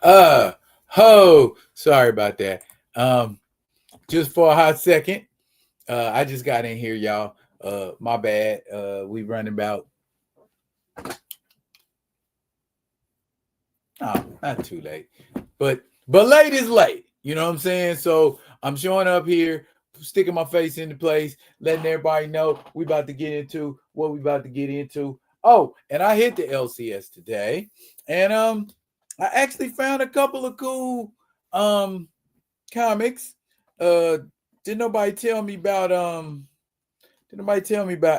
Uh, sorry about that. Um, just for a hot second, I just got in here, y'all. My bad. We running about. Oh, not too late, but late is late. You know what I'm saying? So I'm showing up here, sticking my face into place, letting everybody know we about to get into what we about to get into. Oh, and I hit the LCS today, and I actually found a couple of cool comics. Uh, didn't nobody tell me about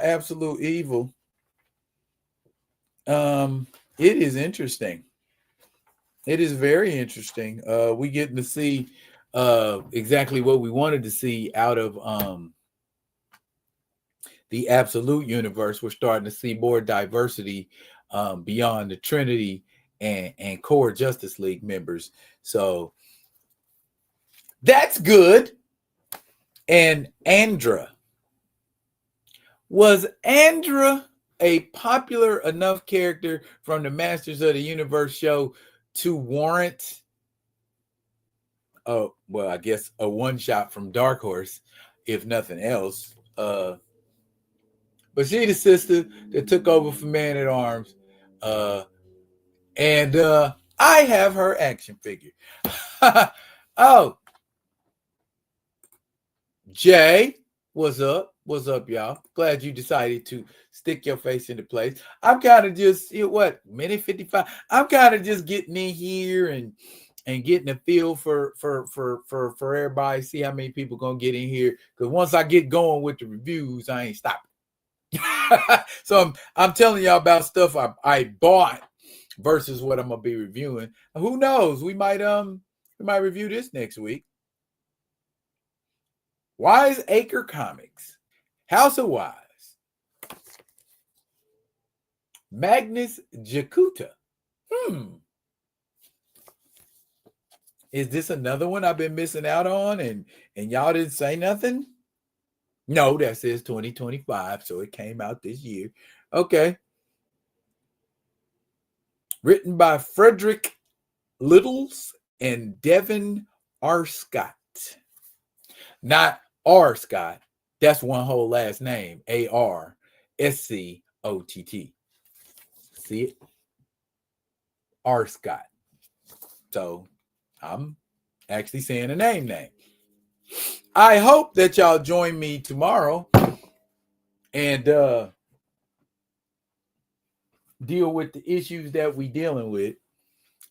Absolute Evil? It is interesting. It is very interesting. We getting to see exactly what we wanted to see out of the Absolute universe. We're starting to see more diversity beyond the Trinity and core Justice League members. So that's good. And Andra. Was Andra a popular enough character from the Masters of the Universe show to warrant I guess a one shot from Dark Horse, if nothing else. But she the sister that took over for Man at Arms. And I have her action figure. Oh, Jay, what's up? What's up, y'all? Glad you decided to stick your face into place. I'm kind of just, minute 55. I'm kind of just getting in here and getting a feel for everybody. See how many people gonna get in here. Because once I get going with the reviews, I ain't stopping. So I'm telling y'all about stuff I bought versus what I'm gonna be reviewing. Who knows? We might review this next week. Wise Acre Comics, House of Wise, Magnus Jakuta. Is this another one I've been missing out on and y'all didn't say nothing? No, that says 2025, so it came out this year. Okay. Written by Frederick Littles and Devin R. Scott. Not R. Scott. That's one whole last name. ARSCOTT. See it? R. Scott. So I'm actually saying a name. I hope that y'all join me tomorrow and deal with the issues that we dealing with.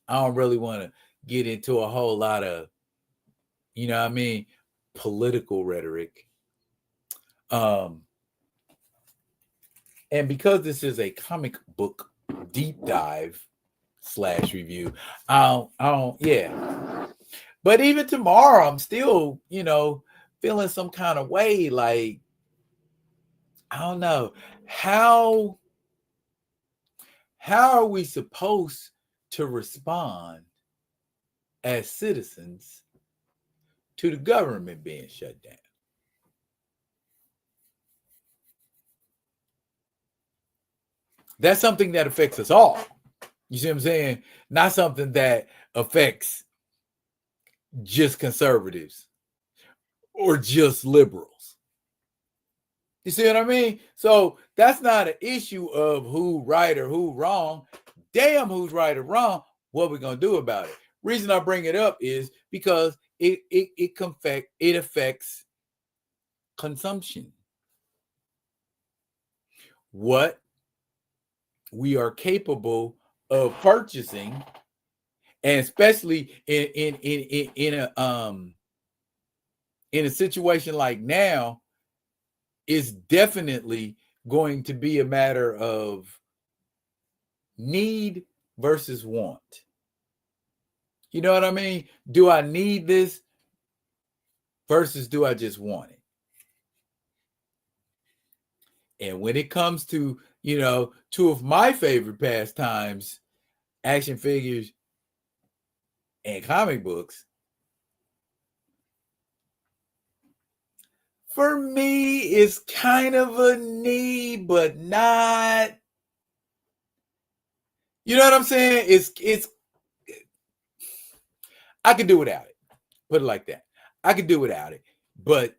I don't really want to get into a whole lot of, political rhetoric. And because this is a comic book deep dive / review, I don't, yeah. But even tomorrow, I'm still, feeling some kind of way. Like, I don't know how are we supposed to respond as citizens to the government being shut down? That's something that affects us all. You see what I'm saying? Not something that affects just conservatives or just liberals. You see what I mean? So that's not an issue of who right or who wrong. Damn, who's right or wrong. What we gonna do about it? Reason I bring it up is because it affects consumption. What we are capable of purchasing, and especially in a situation like now, is definitely going to be a matter of need versus want. You know what I mean? Do I need this versus do I just want it? And when it comes to, two of my favorite pastimes, action figures and comic books, for me, it's kind of a need, but not. You know what I'm saying? It's I could do without it. Put it like that. I could do without it, but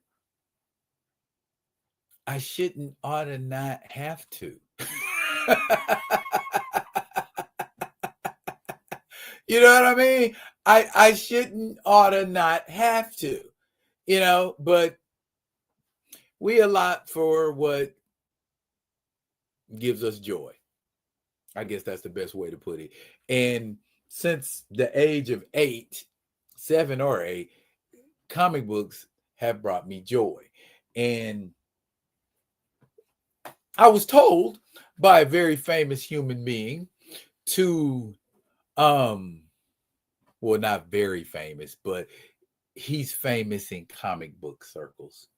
I shouldn't ought to not have to. You know what I mean? I shouldn't ought to not have to, but we allot for what gives us joy. I guess that's the best way to put it. And since the age of 7 or 8, comic books have brought me joy. And I was told by a very famous human being to, well, not very famous, but he's famous in comic book circles.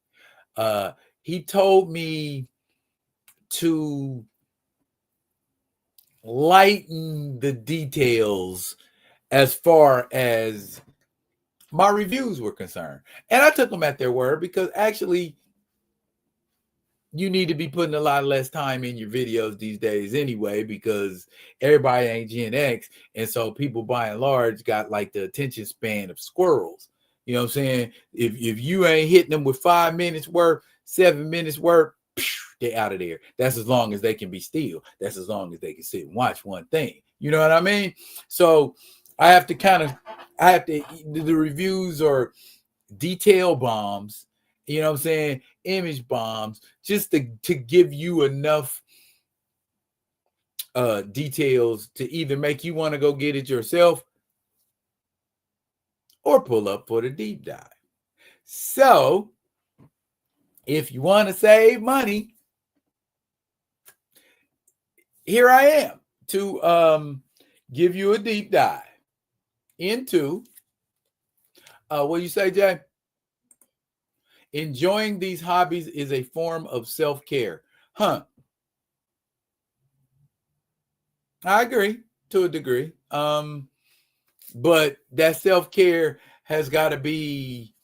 He told me to lighten the details as far as my reviews were concerned. And I took them at their word, because actually you need to be putting a lot less time in your videos these days anyway, because everybody ain't Gen X. And so people by and large got like the attention span of squirrels. You know what I'm saying? If you ain't hitting them with 5 minutes worth, 7 minutes worth, they're out of there. That's as long as they can be still. That's as long as they can sit and watch one thing. You know what I mean? So the reviews are detail bombs, you know what I'm saying? Image bombs, just to give you enough details to either make you want to go get it yourself or pull up for the deep dive. So if you want to save money, here I am to give you a deep dive into what do you say, Jay? Enjoying these hobbies is a form of self-care. I agree to a degree. But that self-care has got to be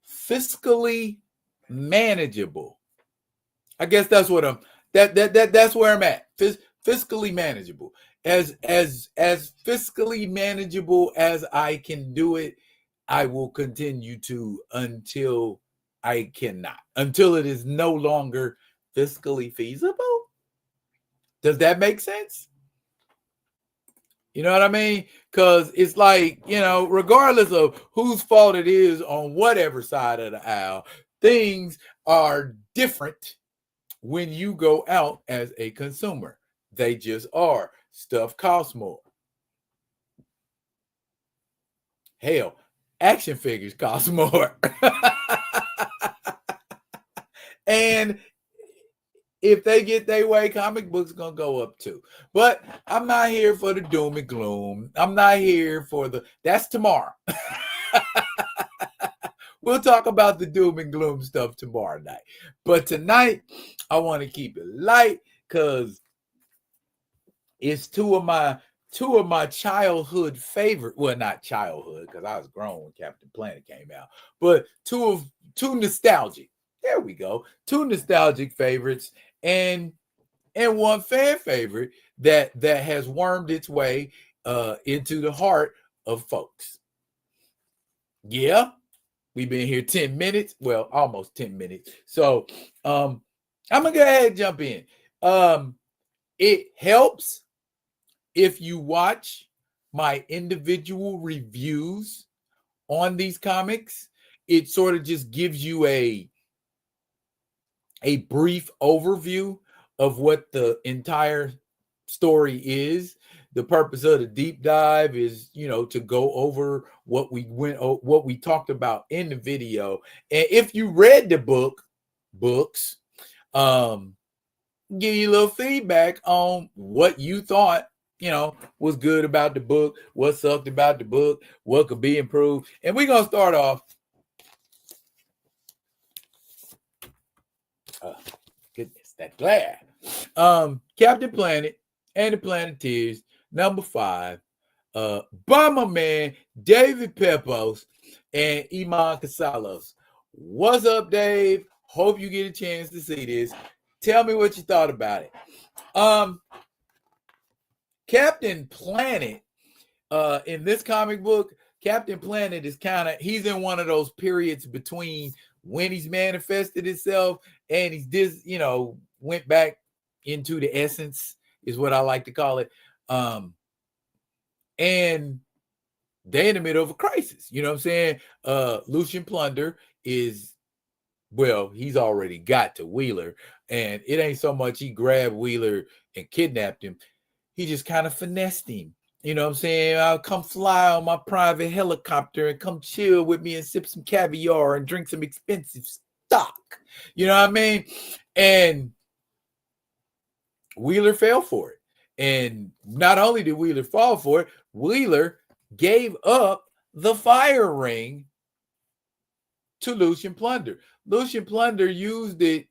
fiscally manageable. I guess that's what that's where I'm at. Fiscally manageable. As fiscally manageable as I can do it, I will continue to until I cannot, until it is no longer fiscally feasible. Does that make sense? You know what I mean? Because it's like, regardless of whose fault it is on whatever side of the aisle, things are different when you go out as a consumer. They just are. Stuff costs more. Hell, action figures cost more. And if they get their way, comic books gonna go up too. But I'm not here for the doom and gloom. I'm not here for that's tomorrow. We'll talk about the doom and gloom stuff tomorrow night. But tonight, I want to keep it light because it's two of my childhood favorite. Well, not childhood, because I was grown when Captain Planet came out. But two nostalgic. There we go. Two nostalgic favorites and one fan favorite that has wormed its way into the heart of folks. Yeah, we've been here 10 minutes. Well, almost 10 minutes. So I'm gonna go ahead and jump in. It helps if you watch my individual reviews on these comics. It sort of just gives you a brief overview of what the entire story is. The purpose of the deep dive is, to go over what we talked about in the video. And if you read the books, give you a little feedback on what you thought, was good about the book, what sucked about the book, what could be improved. And we're going to start off. Goodness, that glare. Captain Planet and the Planeteers, number 5. By my man, David Pepos and Iman Casalos. What's up, Dave? Hope you get a chance to see this. Tell me what you thought about it. Captain Planet, in this comic book, Captain Planet is he's in one of those periods between when he's manifested himself and went back into the essence, is what I like to call it. And they're in the middle of a crisis. You know what I'm saying? Lucian Plunder is, well, he's already got to Wheeler, and it ain't so much he grabbed Wheeler and kidnapped him. He just kind of finessed him. You know what I'm saying? I'll come fly on my private helicopter and come chill with me and sip some caviar and drink some expensive stock. You know what I mean? And Wheeler fell for it. And not only did Wheeler fall for it, Wheeler gave up the fire ring to Lucian Plunder. Lucian Plunder used it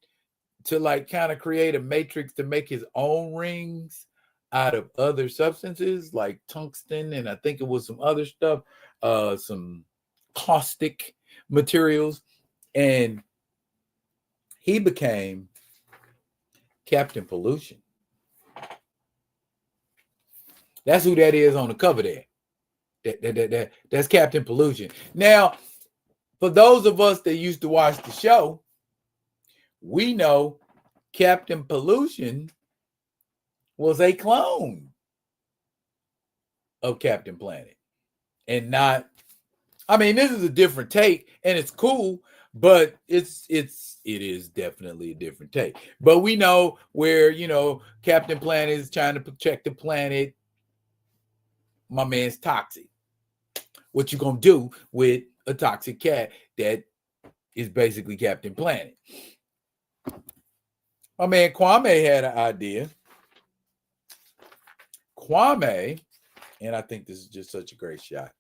to like kind of create a matrix to make his own rings out of other substances like tungsten, and I think it was some other stuff, some caustic materials, and he became Captain Pollution. That's who that is on the cover there. That's Captain Pollution. Now, for those of us that used to watch the show, we know Captain Pollution was a clone of Captain Planet. And not, I mean, this is a different take, and it's cool, but it is definitely a different take. But we know where, Captain Planet is trying to protect the planet. My man's toxic. What you gonna do with a toxic cat that is basically Captain Planet? My man Kwame had an idea. Kwame, and I think this is just such a great shot,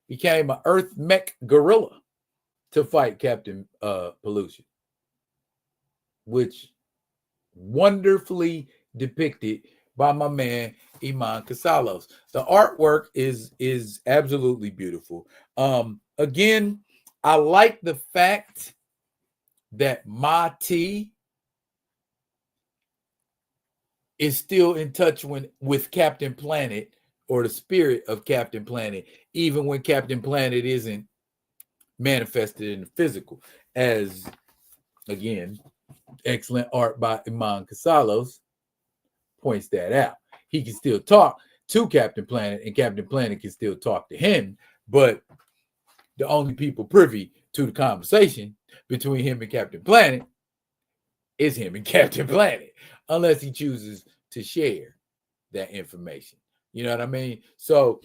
became an Earth mech gorilla to fight Captain Pollution, which wonderfully depicted by my man Iman Casalos. The artwork is absolutely beautiful. Again, I like the fact that Mati is still in touch with Captain Planet, or the spirit of Captain Planet, even when Captain Planet isn't manifested in the physical. As, again, excellent art by Iman Casalos points that out. He can still talk to Captain Planet, and Captain Planet can still talk to him, but the only people privy to the conversation between him and Captain Planet is him and Captain Planet, unless he chooses to share that information. You know what I mean? So,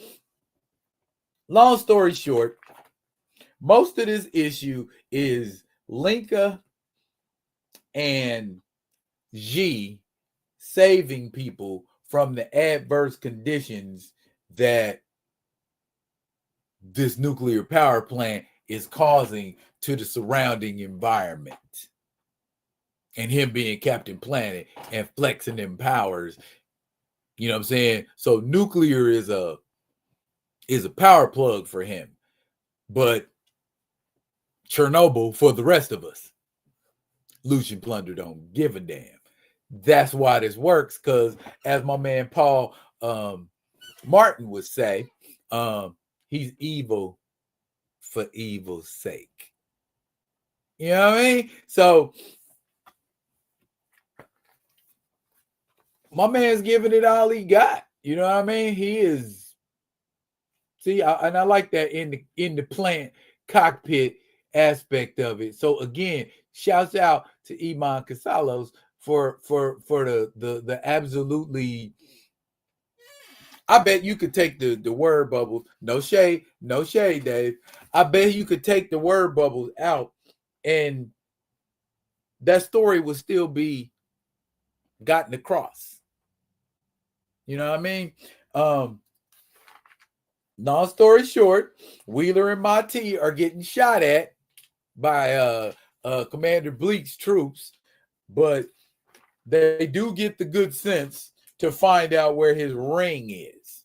long story short, most of this issue is Linka and G saving people from the adverse conditions that this nuclear power plant is causing to the surrounding environment. And him being Captain Planet and flexing them powers. You know what I'm saying? So nuclear is a power plug for him. But Chernobyl for the rest of us. Lucian Plunder don't give a damn. That's why this works, because as my man Paul Martin would say, he's evil for evil's sake. You know what I mean? So my man's giving it all he got. You know what I mean? He is. See, and I like that in the plant cockpit aspect of it. So again, shouts out to Iman Casalos for the absolutely. I bet you could take the word bubbles. No shade, Dave. I bet you could take the word bubbles out, and that story would still be gotten across. You know what I mean? Long story short, Wheeler and Mati are getting shot at by Commander Bleak's troops, but they do get the good sense to find out where his ring is.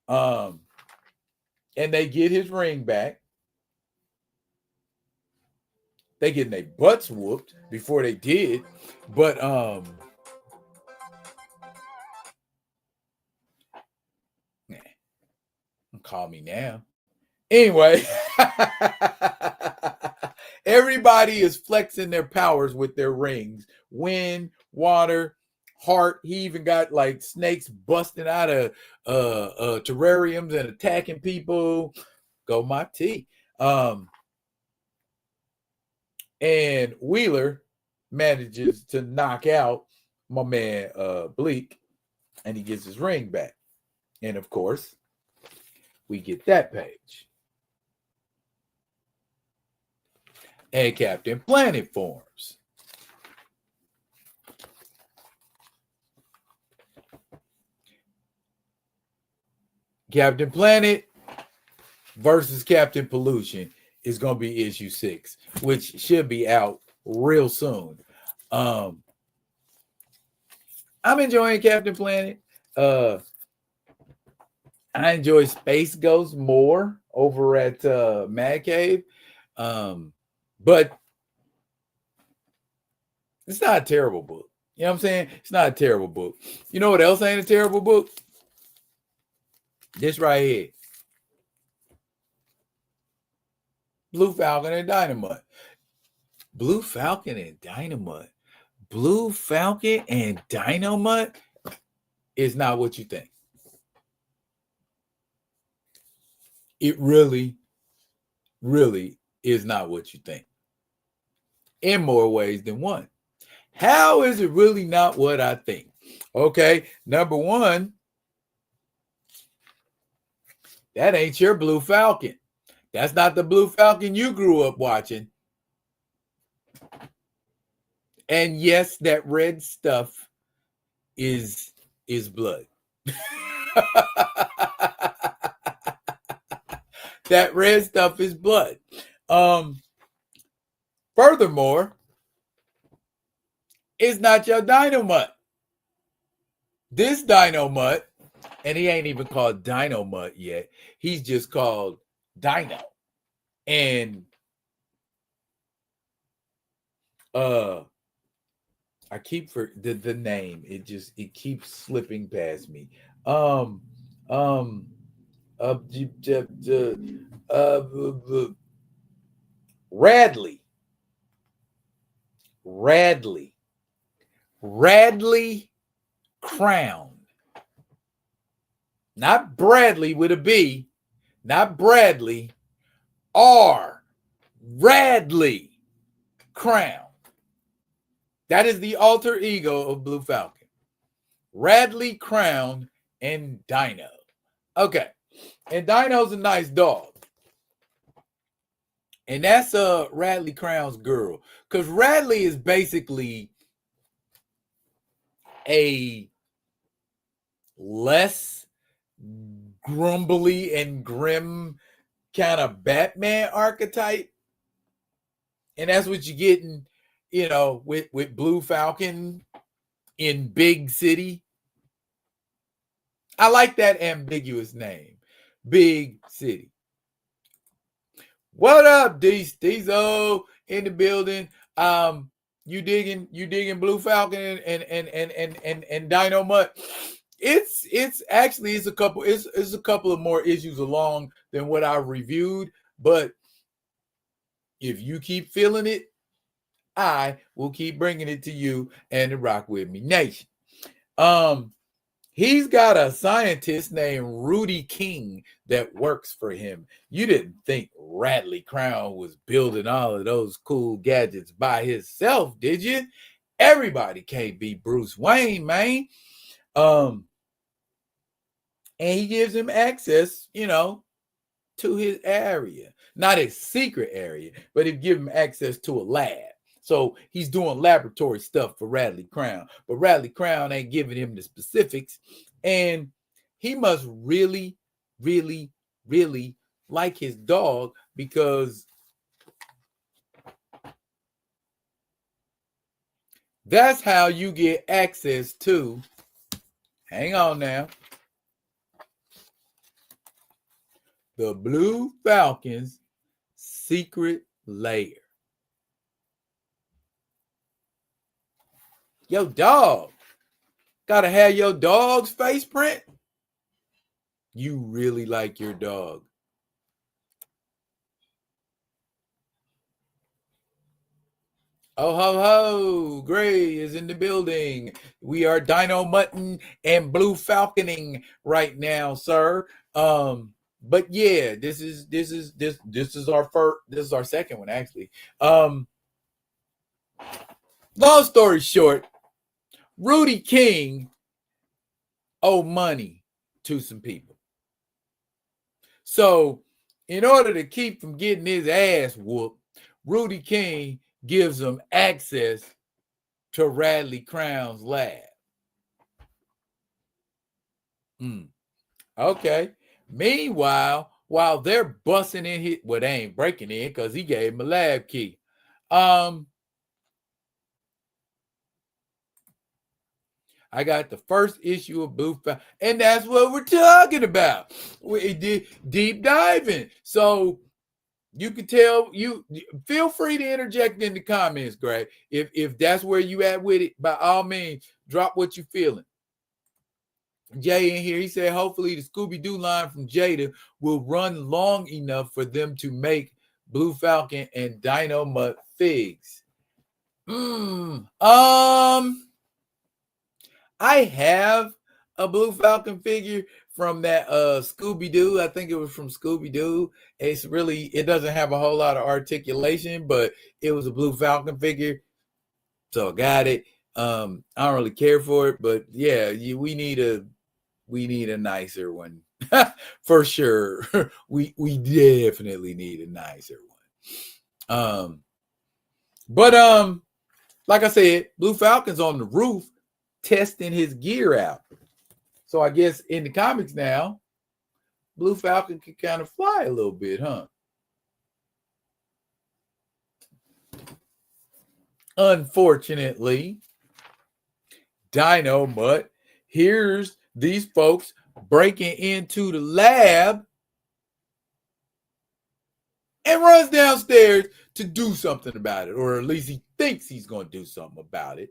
And they get his ring back. They getting their butts whooped before they did, but call me now. Anyway, everybody is flexing their powers with their rings. Wind, water, heart. He even got like snakes busting out of terrariums and attacking people. Go my tea. And Wheeler manages to knock out my man Bleak, and he gets his ring back. And of course, we get that page. And Captain Planet forms. Captain Planet versus Captain Pollution is going to be issue 6, which should be out real soon. I'm enjoying Captain Planet. I enjoy Space Ghost more over at Mad Cave. But it's not a terrible book. You know what I'm saying? It's not a terrible book. You know what else ain't a terrible book? This right here. Blue Falcon and Dynamite. Blue Falcon and Dynamite. Blue Falcon and Dynamite is not what you think. It really, really is not what you think. In more ways than one. How is it really not what I think? Okay, number one, that ain't your Blue Falcon. That's not the Blue Falcon you grew up watching. And yes, that red stuff is blood. That red stuff is blood. Furthermore, it's not your Dynamite. This Dynamite, and he ain't even called Dynamite yet. He's just called Dino. And I keep for the name. It keeps slipping past me. Radley Crown. Not Bradley with a B, not Bradley, R. Radley Crown. That is the alter ego of Blue Falcon. Radley Crown and Dino. Okay. And Dino's a nice dog. And that's Radley Crown's girl. Because Radley is basically a less grumbly and grim kind of Batman archetype. And that's what you're getting, you know, with Blue Falcon in Big City. I like that ambiguous name, Big City. What up, Diesel in the building? You digging Blue Falcon and Dino Mutt? It's actually a couple of more issues along than what I reviewed, but if you keep feeling it, I will keep bringing it to you and the Rock With Me Nation. He's got a scientist named Rudy King that works for him. You didn't think Radley Crown was building all of those cool gadgets by himself, did you? Everybody can't be Bruce Wayne, man. And he gives him access, you know, to his area. Not his secret area, but he gives him access to a lab. So he's doing laboratory stuff for Radley Crown. But Radley Crown ain't giving him the specifics. And he must really, really, really like his dog, because that's how you get access to, hang on now, the Blue Falcon's secret lair. Your dog. Gotta have your dog's face print. You really like your dog. Oh ho ho! Gray is in the building. We are Dino Mutton and Blue Falconing right now, sir. But yeah, this is our first. This is our second one actually. Long story short, Rudy King owed money to some people. So, in order to keep from getting his ass whooped, Rudy King gives him access to Radley Crown's lab. Okay. Meanwhile, while they're busting in his, well, they ain't breaking in because he gave him a lab key. I got the first issue of Blue Falcon, and that's what we're talking about. We did deep diving. So you can tell, you feel free to interject in the comments, Greg. If that's where you at with it, by all means, drop what you feeling. Jay in here, he said, hopefully the Scooby-Doo line from Jada will run long enough for them to make Blue Falcon and Dino Mutt figs. I have a Blue Falcon figure from that Scooby-Doo. I think it was from Scooby-Doo. It doesn't have a whole lot of articulation, but it was a Blue Falcon figure. So I got it. I don't really care for it, but yeah, we need a nicer one. For sure. we definitely need a nicer one. But like I said, Blue Falcon's on the roof testing his gear out. So I guess in the comics now, Blue Falcon can kind of fly a little bit, huh? Unfortunately, Dino Mutt hears these folks breaking into the lab and runs downstairs to do something about it, or at least he thinks he's going to do something about it.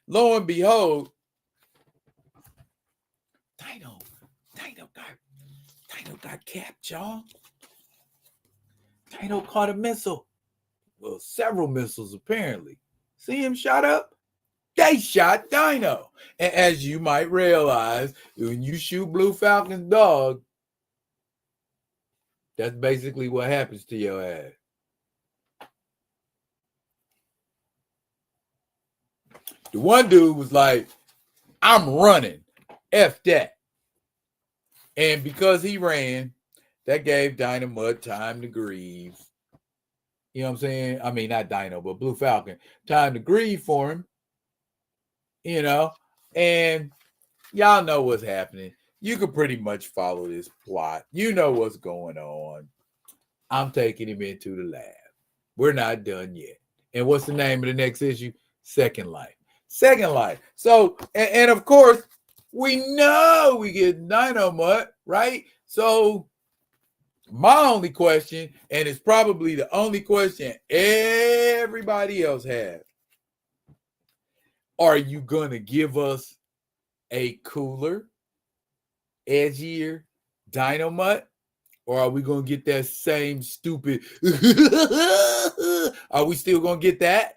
Lo and behold, Dino got capped, y'all. Dino caught a missile. Well, several missiles apparently. See him shot up? They shot Dino. And as you might realize, when you shoot Blue Falcon's dog, that's basically what happens to your ass. The one dude was like, I'm running. F that. And because he ran, that gave Dino Mutt time to grieve. You know what I'm saying? I mean, not Dino, but Blue Falcon. Time to grieve for him. You know? And y'all know what's happening. You can pretty much follow this plot. You know what's going on. I'm taking him into the lab. We're not done yet. And what's the name of the next issue? Second Life. Second Life. So, and of course, we know we get Dino Mutt, right? So, my only question, and it's probably the only question everybody else has, are you going to give us a cooler, edgier Dino Mutt? Or are we going to get that same stupid, are we still going to get that?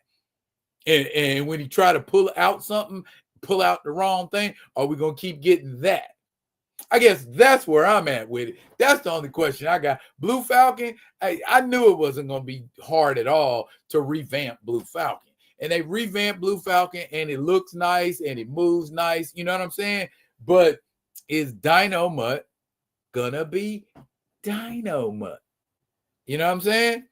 And when he try to pull out something, pull out the wrong thing, are we going to keep getting that? I guess that's where I'm at with it. That's the only question I got. Blue Falcon, I knew it wasn't going to be hard at all to revamp Blue Falcon. And they revamped Blue Falcon, and it looks nice, and it moves nice. You know what I'm saying? But is Dino Mutt going to be Dino Mutt? You know what I'm saying?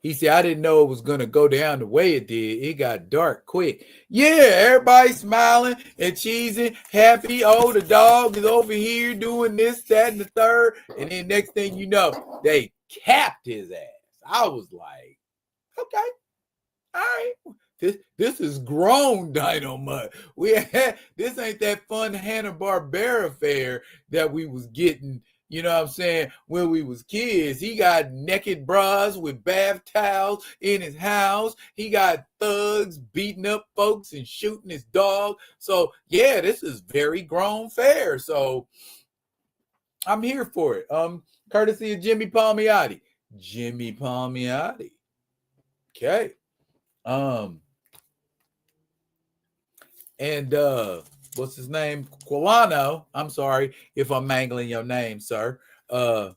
He said, I didn't know it was going to go down the way it did. It got dark quick. Yeah, everybody smiling and cheesing, happy. Oh, the dog is over here doing this, that, and the third. And then next thing you know, they capped his ass. I was like, okay, all right. This is grown Dino Mutt. This ain't that fun Hanna-Barbera fair that we was getting, you know what I'm saying, when we was kids. He got naked bras with bath towels in his house. He got thugs beating up folks and shooting his dog. So yeah, this is very grown fare. So I'm here for it. Courtesy of Jimmy Palmiotti. Jimmy Palmiotti. Okay. And what's his name? Quilano. I'm sorry if I'm mangling your name, sir. But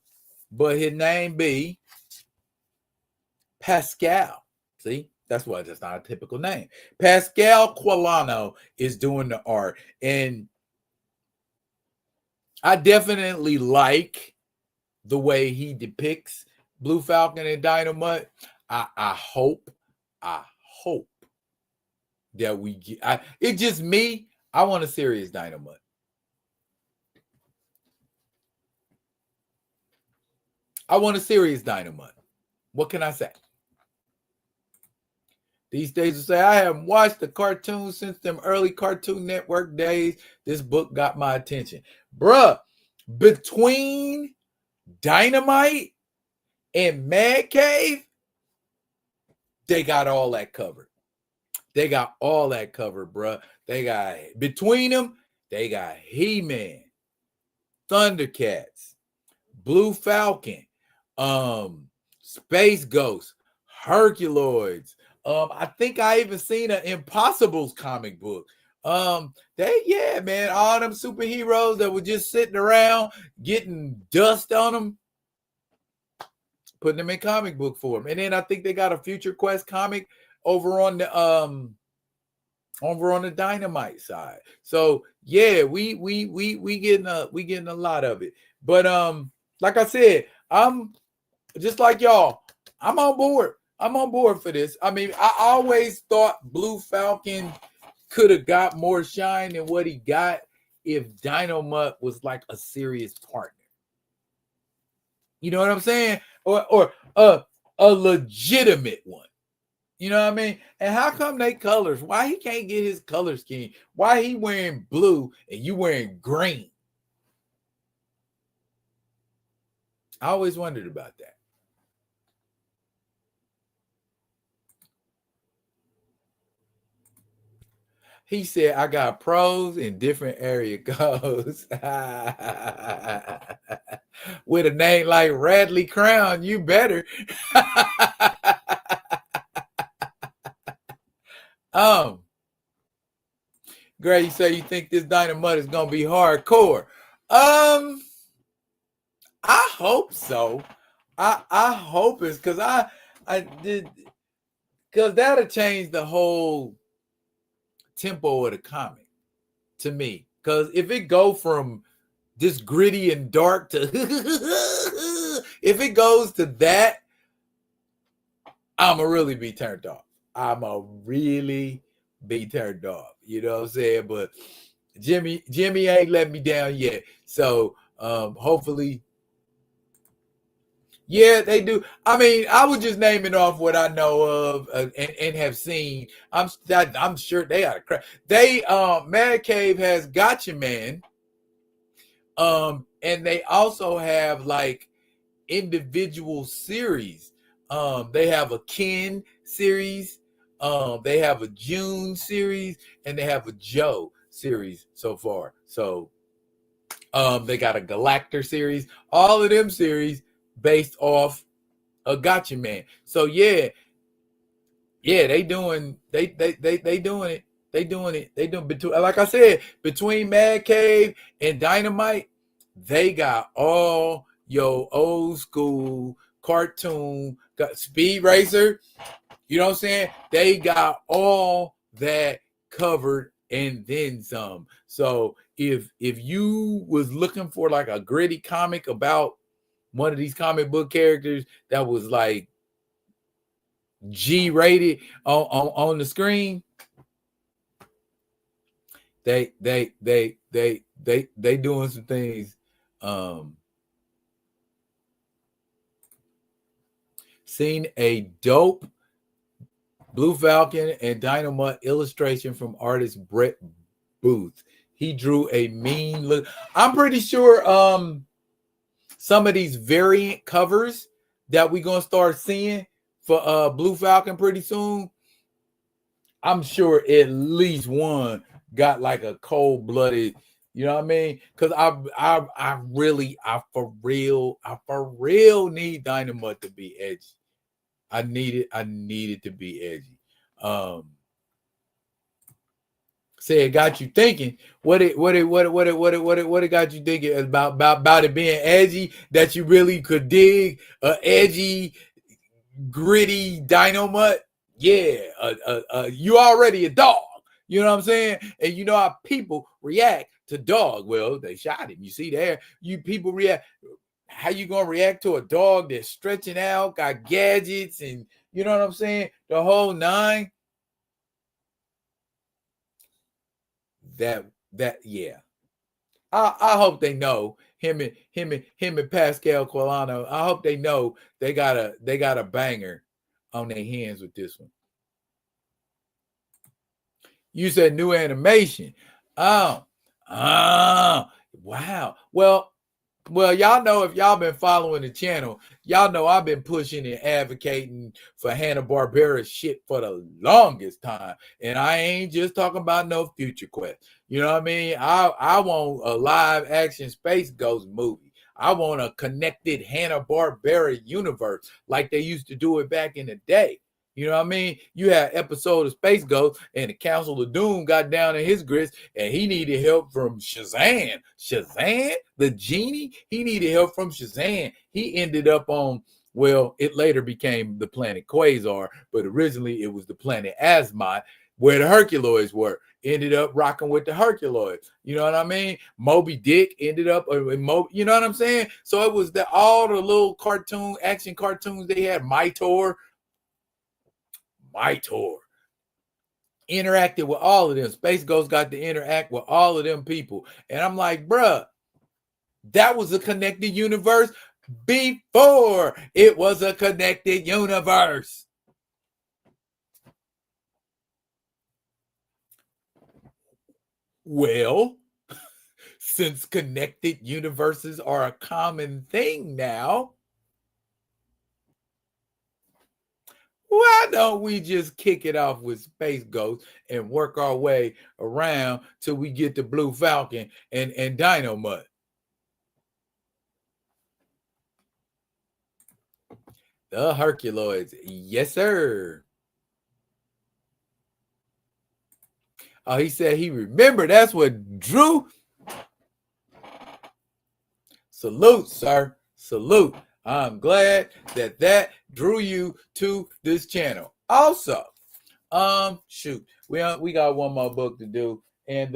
his name be Pascal. See, that's why it's not a typical name. Pascal Quilano is doing the art, and I definitely like the way he depicts Blue Falcon and Dynamite. I hope that we get. It's just me. I want a serious Dynamite. I want a serious Dynamite. What can I say? These days will say, I haven't watched the cartoon since them early Cartoon Network days. This book got my attention. Bruh, between Dynamite and Mad Cave, they got all that covered. They got all that covered, bruh. They got, between them, they got He-Man, Thundercats, Blue Falcon, Space Ghost, Herculoids. I think I even seen an Impossibles comic book. Yeah, man, all them superheroes that were just sitting around getting dust on them, putting them in comic book form. And then I think they got a Future Quest comic over on the Dynamite side. So yeah, we getting a lot of it. But like I said, I'm just like y'all. I'm on board. I'm on board for this. I mean, I always thought Blue Falcon could have got more shine than what he got if Dynamite was like a serious partner. You know what I'm saying? Or a legitimate one. You know what I mean? And how come they colors? Why he can't get his color scheme? Why he wearing blue and you wearing green? I always wondered about that. He said, I got pros in different area codes. With a name like Radley Crown, you better. Greg, you say you think this Dynamite is gonna be hardcore. I hope so. I hope it's because I did, because that'll change the whole tempo of the comic to me. Because if it go from this gritty and dark to if it goes to that, I'ma really be turned off. I'ma really be turned off. You know what I'm saying? But Jimmy ain't let me down yet. So hopefully. Yeah, they do. I mean, I was just naming off what I know of and have seen. I'm sure they are crap. They Mad Cave has Gotcha Man, and they also have like individual series. They have a Ken series, they have a June series, and they have a Joe series so far. So they got a Galactor series. All of them series based off a Gotcha Man. So yeah, they doing it. They doing between, like I said, between Mad Cave and Dynamite, they got all your old school cartoon, got Speed Racer. You know what I'm saying? They got all that covered and then some. So if you was looking for like a gritty comic about one of these comic book characters that was like G-rated on the screen, they doing some things. Seen a dope Blue Falcon and Dynamite illustration from artist Brett Booth. He drew a mean look. I'm pretty sure some of these variant covers that we're gonna start seeing for Blue Falcon pretty soon, I'm sure at least one got like a cold-blooded, you know what I mean? Because I really, I for real need Dynamite to be edgy. I need it to be edgy. Say it got you thinking. What it got you thinking about it being edgy, that you really could dig a edgy, gritty Dynamite? Yeah, you already a dog. You know what I'm saying? And you know how people react to dog. Well, they shot him. You see there, you people react. How you gonna react to a dog that's stretching out, got gadgets, and you know what I'm saying? The whole nine. That yeah. I hope they know him and Pascal Quilano. I hope they know they got a banger on their hands with this one. You said new animation. Oh, wow. Well, y'all know, if y'all been following the channel, y'all know I've been pushing and advocating for Hanna-Barbera shit for the longest time. And I ain't just talking about no Future Quest. You know what I mean? I want a live action Space Ghost movie. I want a connected Hanna-Barbera universe like they used to do it back in the day. You know what I mean? You had episode of Space Ghost, and the Council of Doom got down in his grits, and he needed help from Shazam. Shazam, the genie, he needed help from Shazam. He ended up on, well, it later became the planet Quasar, but originally it was the planet Azimuth, where the Herculoids were. Ended up rocking with the Herculoids. You know what I mean? Moby Dick ended up, you know what I'm saying? So it was all the little action cartoons they had. Mytor interacted with all of them. Space Ghost got to interact with all of them people. And I'm like, bruh, that was a connected universe before it was a connected universe. Well, since connected universes are a common thing now, why don't we just kick it off with Space Ghost and work our way around till we get to Blue Falcon and Dynamite? The Herculoids. Yes, sir. Oh, he said he remembered. That's what Drew. Salute, sir. Salute. I'm glad that drew you to this channel. Also, shoot, we got one more book to do, and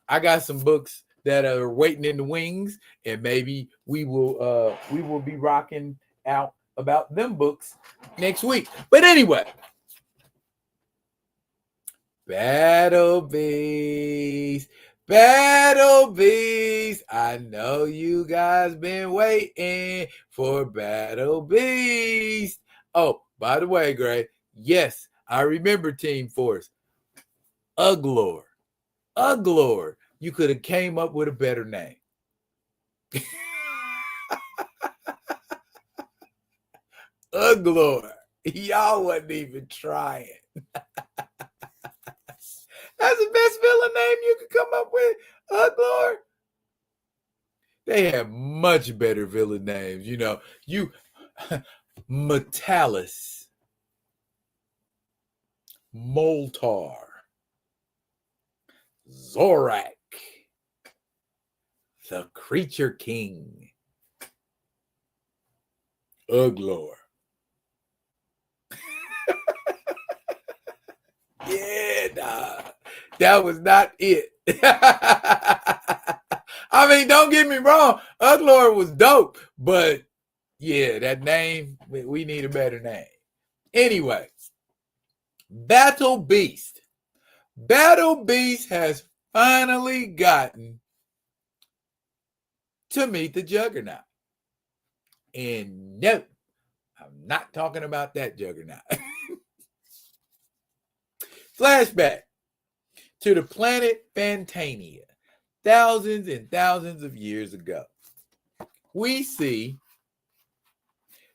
I got some books that are waiting in the wings, and maybe we will be rocking out about them books next week. But anyway, Battle Beast. I know you guys been waiting for Battle Beast. Oh, by the way, Gray, yes, I remember Team Force. Uglor. You could have came up with a better name. Uglor. Y'all wasn't even trying. That's the best villain name you could come up with, Uglor. They have much better villain names, you know. Metalis, Moltar, Zorak, the Creature King, Uglor. Yeah, nah, that was not it. I mean, don't get me wrong, Uglor was dope, but yeah, that name, we need a better name. Anyway, Battle Beast. Battle Beast has finally gotten to meet the Juggernaut. And no, I'm not talking about that Juggernaut. Flashback to the planet Fantania, thousands and thousands of years ago. we see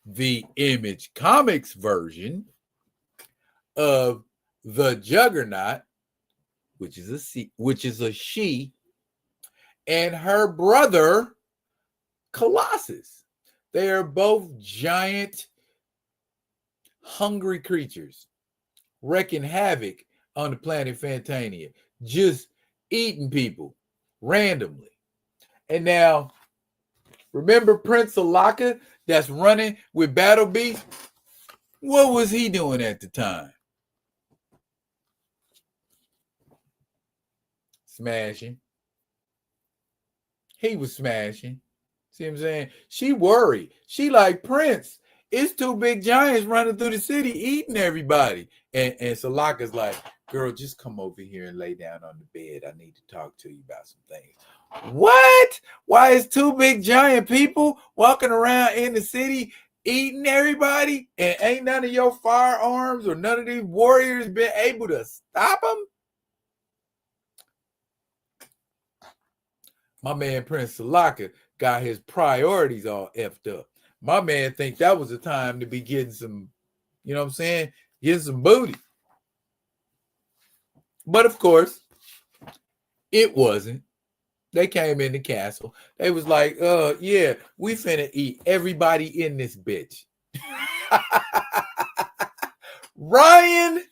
the Image Comics version of the Juggernaut, which is a she, and her brother Colossus. They are both giant, hungry creatures wreaking havoc on the planet Fantania, just eating people randomly. And now, remember Prince Alaka that's running with Battle Beast? What was he doing at the time? Smashing. He was smashing. See what I'm saying? She worried. She like, Prince, it's two big giants running through the city eating everybody. And Salaka's like, girl, just come over here and lay down on the bed. I need to talk to you about some things. What? Why is two big giant people walking around in the city eating everybody? And ain't none of your firearms or none of these warriors been able to stop them? My man Prince Salaka got his priorities all effed up. My man think that was the time to be getting some, you know what I'm saying, getting some booty. But of course, it wasn't. They came in the castle. They was like, yeah, we finna eat everybody in this bitch. Ryan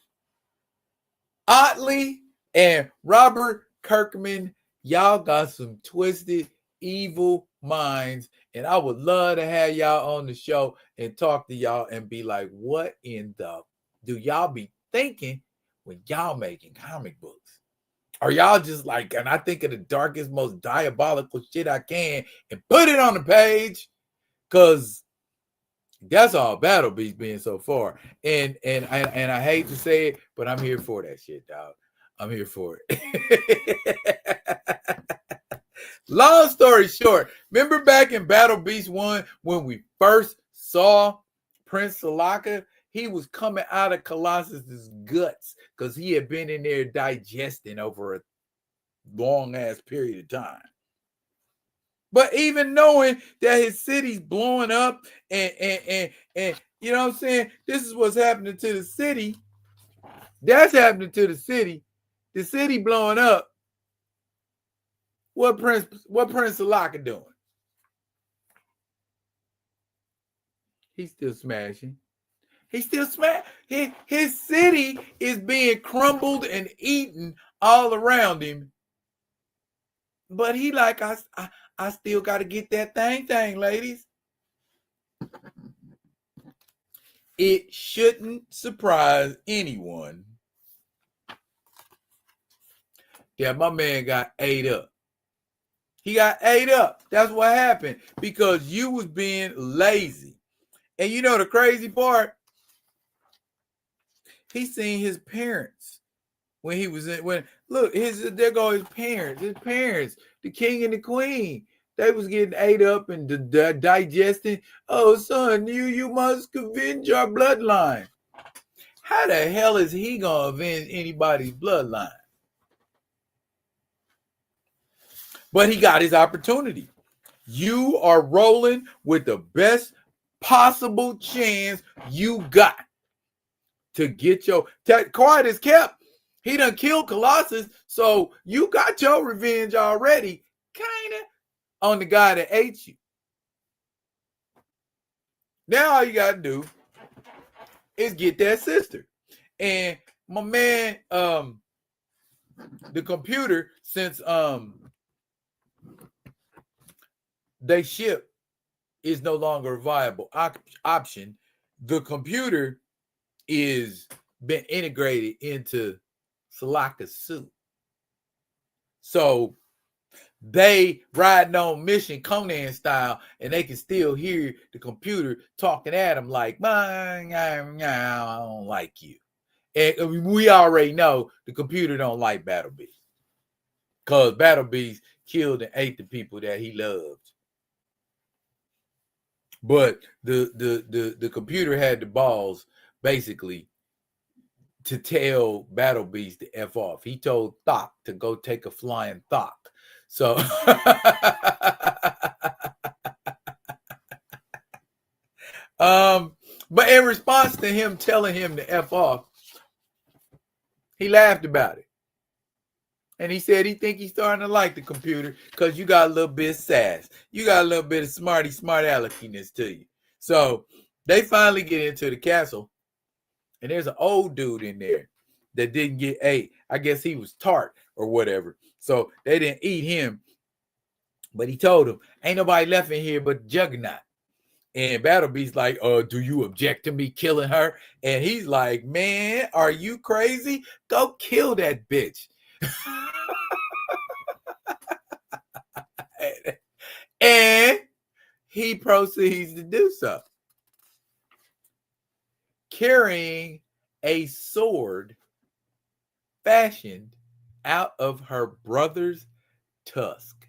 Otley and Robert Kirkman, y'all got some twisted, evil minds. And I would love to have y'all on the show and talk to y'all and be like, what in the do y'all be thinking when y'all making comic books? Are y'all just like, and I think of the darkest, most diabolical shit I can and put it on the page? Because that's all Battle Beast being so far. And I hate to say it, but I'm here for that shit, dog. I'm here for it. Long story short, remember back in Battle Beast 1 when we first saw Prince Salaka? He was coming out of Colossus's guts because he had been in there digesting over a long ass period of time. But even knowing that his city's blowing up and you know what I'm saying, this is what's happening to the city. That's happening to the city. The city blowing up. What Prince Salaka doing? He's still smashing. He's still smashing. His city is being crumbled and eaten all around him. But he like, I still got to get that thing, ladies. It shouldn't surprise anyone that my man got ate up. He got ate up. That's what happened because you was being lazy. And you know the crazy part? He seen his parents when he was in, there go his parents, the king and the queen. They was getting ate up and digesting. Oh, son, you must avenge our bloodline. How the hell is he gonna avenge anybody's bloodline? But he got his opportunity. You are rolling with the best possible chance you got to get your quiet as kept. He done killed Colossus, so you got your revenge already, kind of, on the guy that ate you. Now all you got to do is get that sister. And my man, the computer, since they ship is no longer a viable option, the computer is been integrated into Salaka's suit. So they riding on mission Conan style, and they can still hear the computer talking at them like, I don't like you. And we already know the computer don't like Battle Beast because Battle Beast killed and ate the people that he loved. But the computer had the balls basically to tell Battle Beast to F off. He told Thok to go take a flying Thok. So But in response to him telling him to F off, he laughed about it. And he said he think he's starting to like the computer because you got a little bit of sass. You got a little bit of smart aleckiness to you. So they finally get into the castle. And there's an old dude in there that didn't get ate. I guess he was tart or whatever. So they didn't eat him. But he told him, ain't nobody left in here but Juggernaut. And Battle Beast's like, do you object to me killing her? And he's like, man, are you crazy? Go kill that bitch. And he proceeds to do so, carrying a sword fashioned out of her brother's tusk.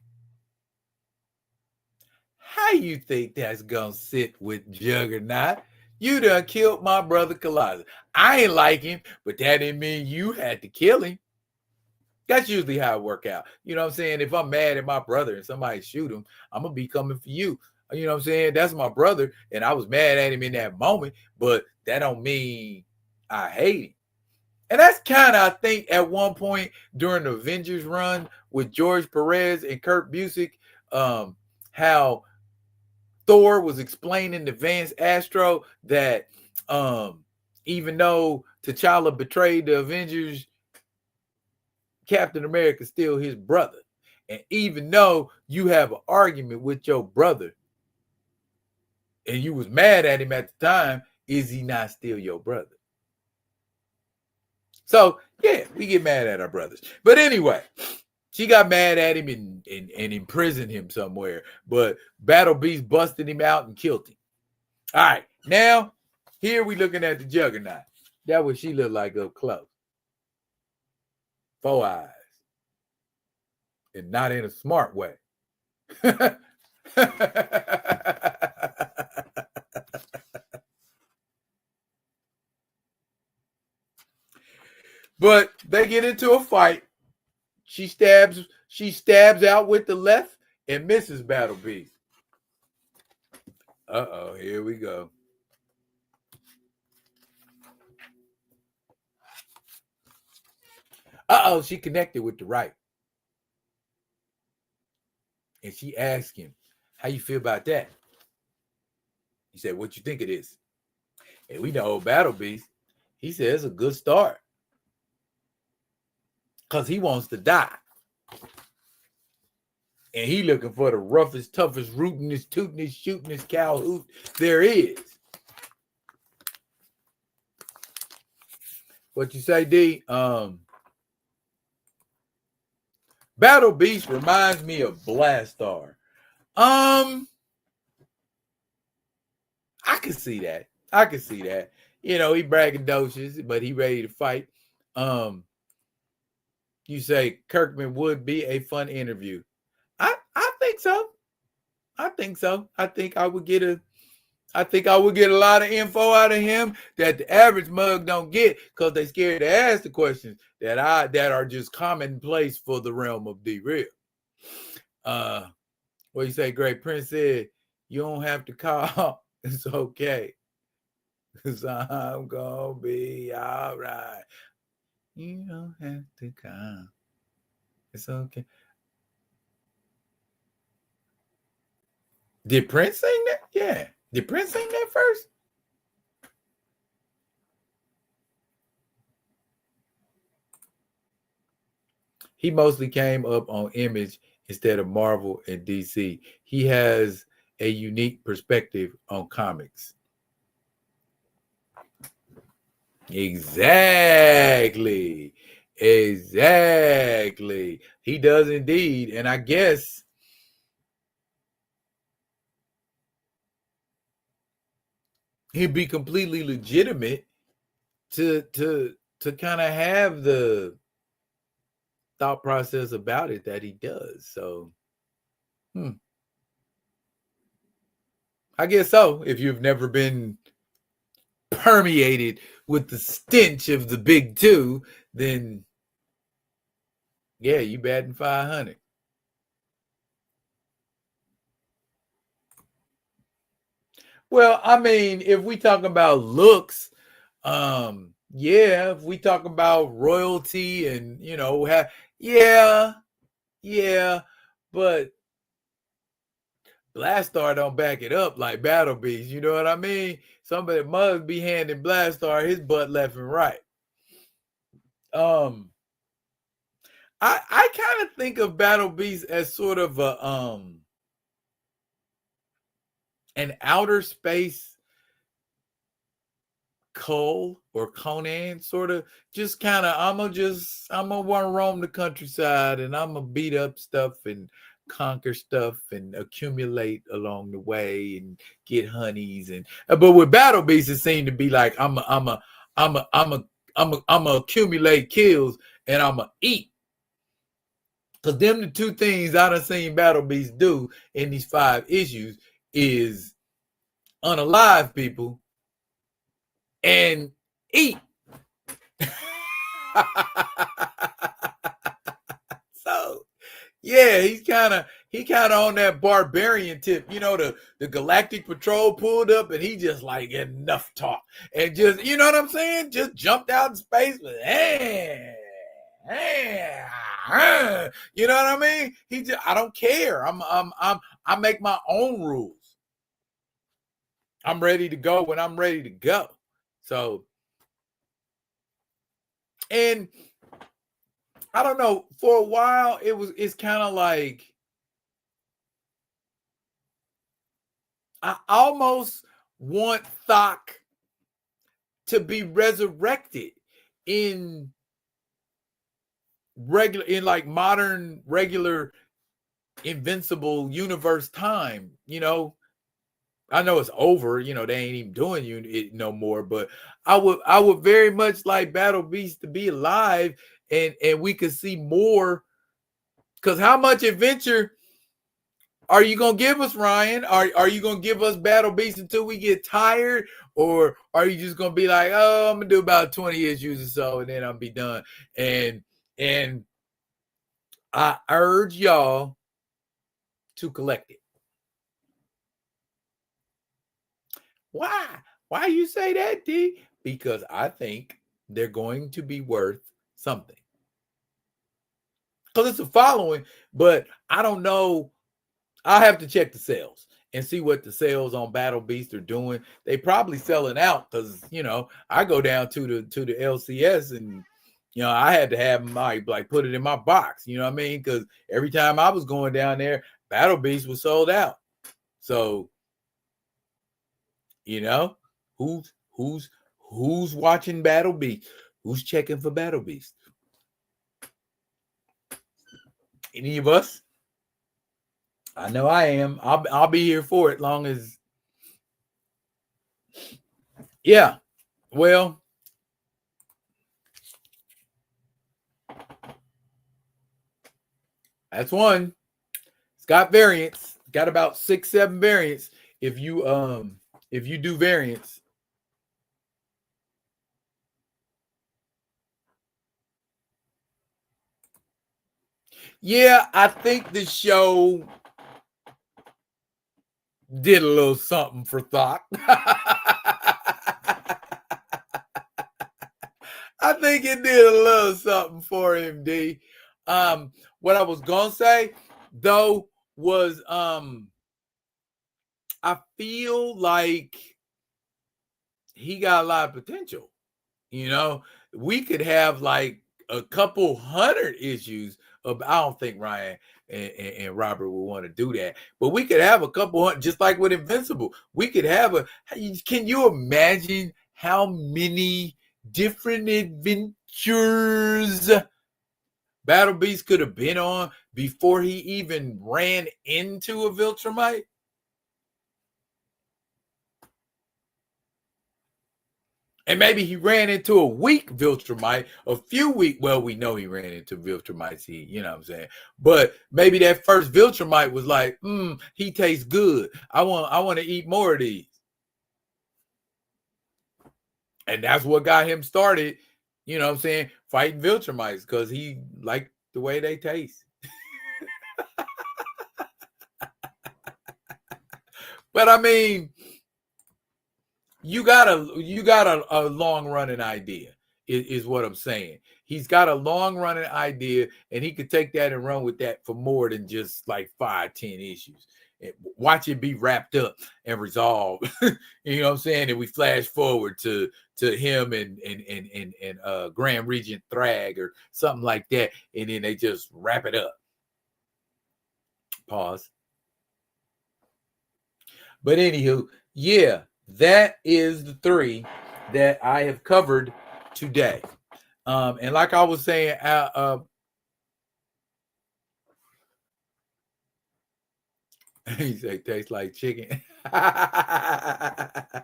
How you think that's gonna sit with Juggernaut? You done killed my brother Colossus. I ain't like him, but that didn't mean you had to kill him. That's usually how it work out. You know what I'm saying? If I'm mad at my brother and somebody shoot him, I'm going to be coming for you. You know what I'm saying? That's my brother, and I was mad at him in that moment, but that don't mean I hate him. And that's kind of, I think, at one point during the Avengers run with George Perez and Kurt Busiek, how Thor was explaining to Vance Astro that even though T'Challa betrayed the Avengers, Captain America is still his brother. And even though you have an argument with your brother and you was mad at him at the time, is he not still your brother? So, yeah, we get mad at our brothers. But anyway, she got mad at him and imprisoned him somewhere. But Battle Beast busted him out and killed him. All right, now, here we looking at the Juggernaut. That's what she looked like up close. 4 eyes. And not in a smart way. But they get into a fight. She stabs out with the left and misses Battle Beast. Uh-oh, here we go. Uh-oh, she connected with the right. And she asked him, how you feel about that? He said, what you think it is? And we know Battle Beast, he said it's a good start. Because he wants to die. And he looking for the roughest, toughest, rootinest, tootinest, shootinest cow hoot there is. What you say, D? Battle Beast reminds me of Blastar. I can see that. You know, he braggadocious, but he ready to fight. You say Kirkman would be a fun interview. I think so. I think I would get a lot of info out of him that the average mug don't get because they scared to ask the questions that are just commonplace for the realm of D-Real. What you say, Great Prince said, you don't have to call. It's okay. Because I'm gonna be all right. You don't have to call. It's okay. Did Prince sing that? Yeah. Did Prince sing that first? He mostly came up on Image instead of Marvel and DC. He has a unique perspective on comics. Exactly. He does indeed. And I guess he'd be completely legitimate to kind of have the thought process about it that he does. So I guess so. If you've never been permeated with the stench of the big two, then yeah, you batting 500. Well, I mean, if we talk about looks, yeah, if we talk about royalty and yeah, yeah, but Blastar don't back it up like Battle Beast. You know what I mean? Somebody must be handing Blastar his butt left and right. I kind of think of Battle Beast as sort of an outer space Cole or Conan, sort of just kind of I'm gonna want to roam the countryside and I'm gonna beat up stuff and conquer stuff and accumulate along the way and get honeys and but with Battle Beasts it seemed to be like I'm a accumulate kills and I'm a eat. Because them the two things I done seen Battle Beasts do in these 5 issues is unalive people and eat. So yeah, he kind of on that barbarian tip. The Galactic Patrol pulled up and he just like enough talk and just what I'm saying, just jumped out in space with you know what I mean? I don't care. I make my own rules. I'm ready to go when I'm ready to go. So, and I don't know, for a while it's kind of like I almost want Thok to be resurrected in like modern regular Invincible universe time. I know it's over, they ain't even doing it no more, but I would very much like Battle Beast to be alive and we could see more, because how much adventure are you gonna give us, Ryan? Are you gonna give us Battle Beast until we get tired, or are you just gonna be like, oh, I'm gonna do about 20 issues or so and then I'll be done? And I urge y'all to collect it. Why? Why you say that, D? Because I think they're going to be worth something. Because it's a following, but I don't know. I'll have to check the sales and see what the sales on Battle Beast are doing. They probably selling out because I go down to the LCS and I had to have my like put it in my box. You know what I mean? Because every time I was going down there, Battle Beast was sold out. So who's watching Battle Beast? Who's checking for Battle Beast? Any of us? I know I am. I'll be here for it long as. Yeah. Well, that's one. It's got variants. Got about 6-7 variants. If you do variants. Yeah, I think the show did a little something for Thok. I think it did a little something for him, D. What I was gonna say though was I feel like he got a lot of potential. We could have like a couple hundred issues of. I don't think Ryan and Robert would want to do that, but we could have a couple hundred, just like with Invincible. We could have can you imagine how many different adventures Battle Beast could have been on before he even ran into a Viltrumite? And maybe he ran into a weak Viltrumite, a few weak. Well, we know he ran into Viltrumites. You know what I'm saying? But maybe that first Viltrumite was like, he tastes good. I want to eat more of these. And that's what got him started, you know what I'm saying, fighting Viltrumites, because he liked the way they taste. But I mean, you got a long running idea is what I'm saying. He's got a long running idea, and he could take that and run with that for more than just like 5-10 issues. Watch it be wrapped up and resolved. You know what I'm saying? And we flash forward to him and Grand Regent Thrag or something like that, and then they just wrap it up. Pause. But anywho, yeah, that is the 3 that I have covered today. And like I was saying, he said tastes like chicken. I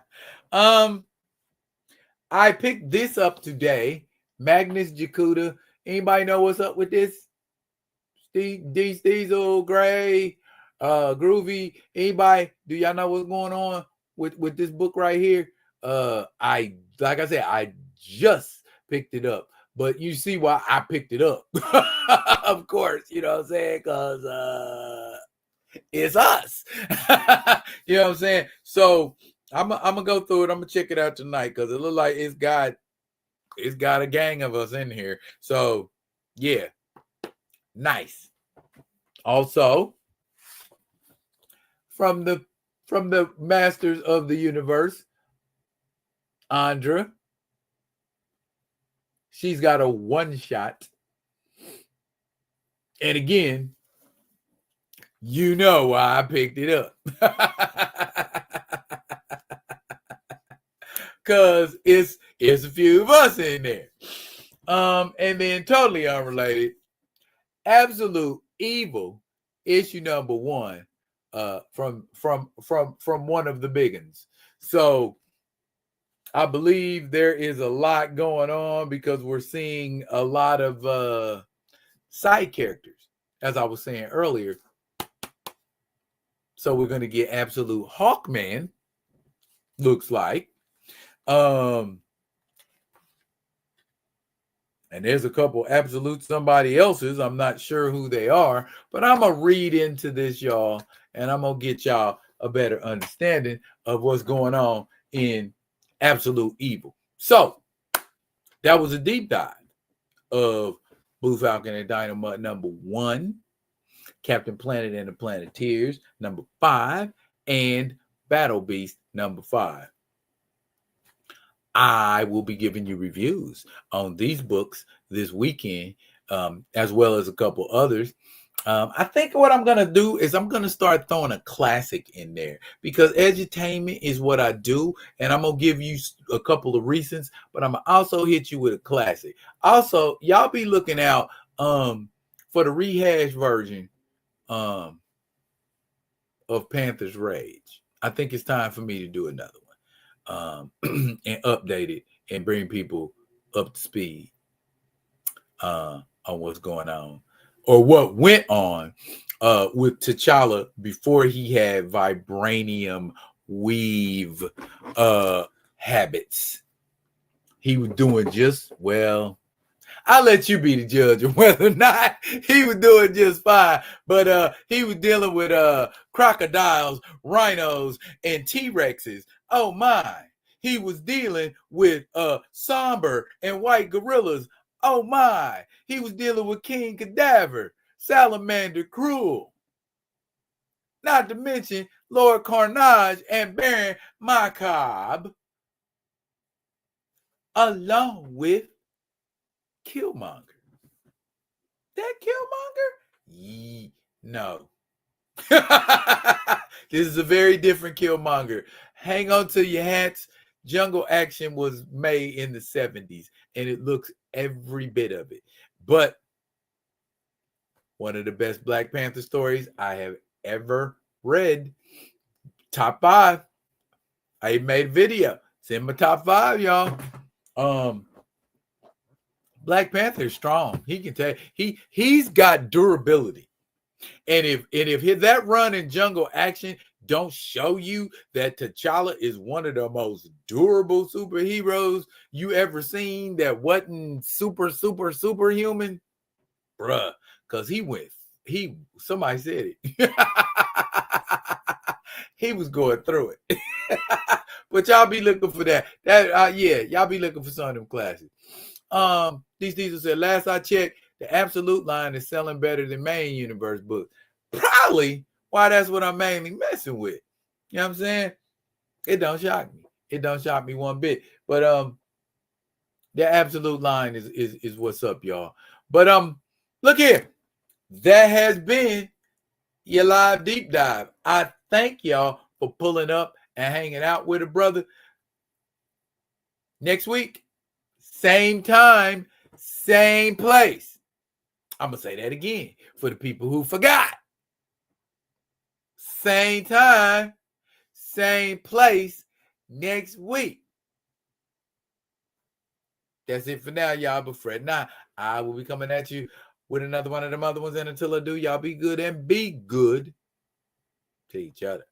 picked this up today. Magnus Jakuta. Anybody know what's up with this? Steve Diesel, Gray, Groovy. Anybody? Do y'all know what's going on with this book right here? I just picked it up. But you see why I picked it up. Of course, you know what I'm saying? Because it's us. You know what I'm saying? So I'm gonna go through it. I'm gonna check it out tonight because it looks like it's got a gang of us in here. So yeah, nice. Also, from the masters of the universe, Andra. She's got a one shot. And again, you know why I picked it up. Because it's a few of us in there. And then totally unrelated, Absolute Evil, issue number 1, from one of the big ones. So I believe there is a lot going on because we're seeing a lot of side characters, as I was saying earlier. So we're going to get Absolute Hawkman, looks like. And there's a couple Absolute somebody else's. I'm not sure who they are, but I'm going to read into this, y'all, and I'm going to get y'all a better understanding of what's going on in Absolute Evil. So that was a deep dive of Blue Falcon and Dynamite number 1, Captain Planet and the Planeteers number 5, and Battle Beast number 5. I will be giving you reviews on these books this weekend, as well as a couple others. I think what I'm going to do is I'm going to start throwing a classic in there because edutainment is what I do. And I'm going to give you a couple of recents, but I'm going to also hit you with a classic. Also, y'all be looking out for the rehash version of Panther's Rage. I think it's time for me to do another one and update it and bring people up to speed on what's going on. Or what went on with T'Challa before he had vibranium weave habits. He was doing just well. I'll let you be the judge of whether or not he was doing just fine. But he was dealing with crocodiles, rhinos, and T-Rexes. Oh my. He was dealing with somber and white gorillas. Oh my, he was dealing with King Cadaver, Salamander Cruel. Not to mention Lord Carnage and Baron Macabre, along with Killmonger. That Killmonger? No. This is a very different Killmonger. Hang on to your hats. Jungle Action was made in the 70s, and it looks every bit of it. But one of the best Black Panther stories I have ever read. Top 5. I made a video. It's in my top 5, y'all. Black Panther is strong. He can tell he's got durability. And if that run in Jungle Action don't show you that T'Challa is one of the most durable superheroes you ever seen that wasn't superhuman, bruh, because somebody said it. He was going through it. But y'all be looking for that. Yeah, y'all be looking for some of them classics. These Diesel said, last I checked, the Absolute line is selling better than main universe books. Probably why that's what I'm mainly messing with. You know what I'm saying? It don't shock me. It don't shock me one bit. But the Absolute line is what's up, y'all. But look here. That has been your live deep dive. I thank y'all for pulling up and hanging out with a brother. Next week, same time, same place. I'm going to say that again for the people who forgot. Same time, same place next week. That's it for now, y'all. But fret not, I will be coming at you with another one of them other ones. And until I do, y'all be good and be good to each other.